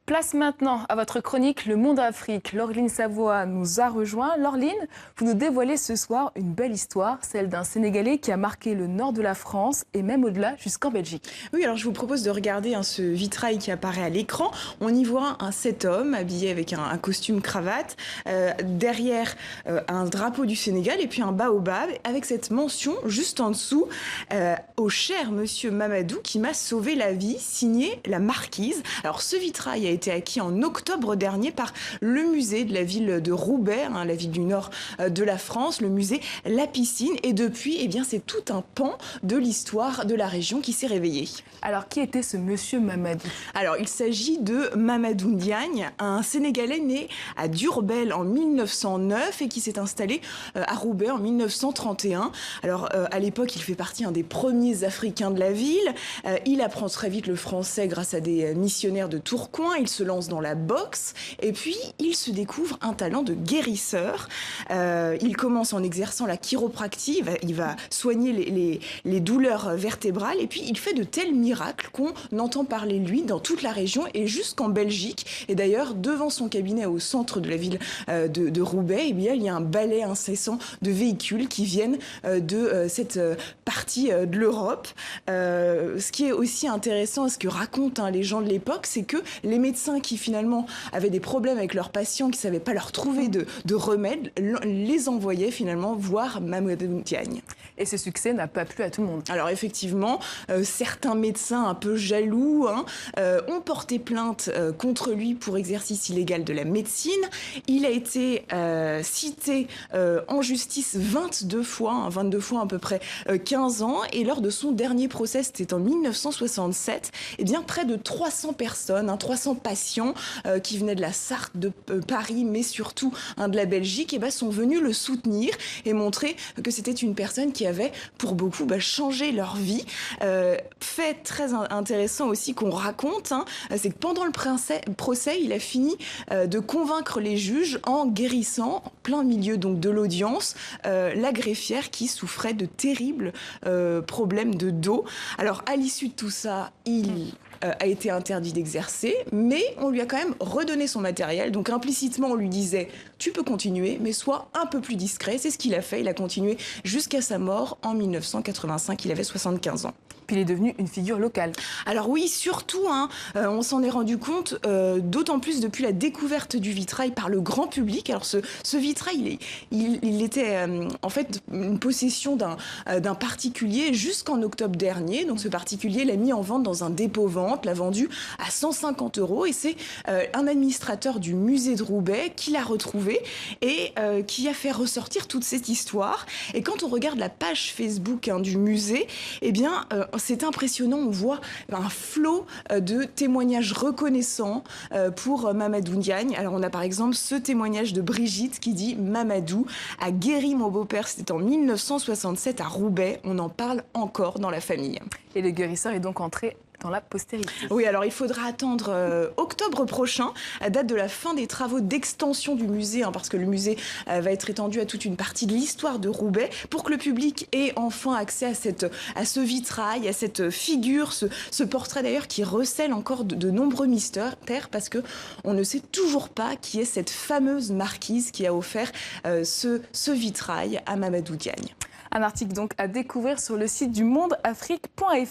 Place maintenant à votre chronique Le Monde Afrique. Laureline Savoie nous a rejoint. Laureline, vous nous dévoilez ce soir une belle histoire, celle d'un Sénégalais qui a marqué le nord de la France et même au-delà jusqu'en Belgique. Oui, alors je vous propose de regarder ce vitrail qui apparaît à l'écran. On y voit cet homme habillé avec un costume cravate, derrière un drapeau du Sénégal et puis un baobab avec cette mention juste en dessous au cher monsieur Mamadou qui m'a sauvé la vie, signé la marquise. Alors ce vitrail a été acquis en octobre dernier par le musée de la ville de Roubaix, la ville du nord de la France, le musée La Piscine. Et depuis, eh bien, c'est tout un pan de l'histoire de la région qui s'est réveillé. Alors, qui était ce monsieur Mamadou? Alors, il s'agit de Mamadou Ndiagne, un Sénégalais né à Diourbel en 1909 et qui s'est installé à Roubaix en 1931. Alors, à l'époque, il fait partie des premiers Africains de la ville. Il apprend très vite le français grâce à des missionnaires de Tourcoing. Il se lance dans la boxe et puis il se découvre un talent de guérisseur. Il commence en exerçant la chiropractie. Il va soigner les douleurs vertébrales et puis il fait de tels miracles qu'on entend parler de lui dans toute la région et jusqu'en Belgique. Et d'ailleurs, devant son cabinet au centre de la ville de Roubaix, eh bien, il y a un balai incessant de véhicules qui viennent de cette partie de l'Europe. Ce qui est aussi intéressant, ce que racontent les gens de l'époque, c'est que les médecins qui finalement avaient des problèmes avec leurs patients, qui ne savaient pas leur trouver de remède, les envoyaient finalement voir Mamadou Ndiagne. Et ce succès n'a pas plu à tout le monde. Alors effectivement, certains médecins un peu jaloux ont porté plainte contre lui pour exercice illégal de la médecine. Il a été cité en justice 22 fois à peu près 15 ans. Et lors de son dernier procès, c'était en 1967, eh bien, près de 300 personnes, 300 patients qui venaient de la Sarthe, de Paris, mais surtout de la Belgique, eh bien, sont venus le soutenir et montrer que c'était une personne qui avait, pour beaucoup, changé leur vie. Fait très intéressant aussi qu'on raconte, c'est que pendant le procès, il a fini de convaincre les juges en guérissant, en plein milieu donc de l'audience, la greffière qui souffrait de terribles problèmes de dos. Alors, à l'issue de tout ça, il a été interdit d'exercer, mais on lui a quand même redonné son matériel. Donc implicitement, on lui disait « tu peux continuer, mais sois un peu plus discret ». C'est ce qu'il a fait. Il a continué jusqu'à sa mort en 1985. Il avait 75 ans. Puis il est devenu une figure locale. Alors oui, surtout, on s'en est rendu compte, d'autant plus depuis la découverte du vitrail par le grand public. Alors ce vitrail, il était en fait une possession d'un particulier jusqu'en octobre dernier. Donc ce particulier l'a mis en vente dans un dépôt-vente, l'a vendu à 150 €. Et c'est un administrateur du musée de Roubaix qui l'a retrouvé et qui a fait ressortir toute cette histoire. Et quand on regarde la page Facebook du musée, eh bien, c'est impressionnant, on voit un flot de témoignages reconnaissants pour Mamadou Ndiagne. Alors on a par exemple ce témoignage de Brigitte qui dit « Mamadou a guéri mon beau-père, c'était en 1967 à Roubaix, on en parle encore dans la famille ». Et le guérisseur est donc entré dans la postérité. Oui, alors il faudra attendre octobre prochain, date de la fin des travaux d'extension du musée, parce que le musée va être étendu à toute une partie de l'histoire de Roubaix, pour que le public ait enfin accès à ce vitrail, à cette figure, ce portrait d'ailleurs qui recèle encore de nombreux mystères, parce qu'on ne sait toujours pas qui est cette fameuse marquise qui a offert ce vitrail à Mamadou Ndiagne. Un article donc à découvrir sur le site du mondeafrique.fr.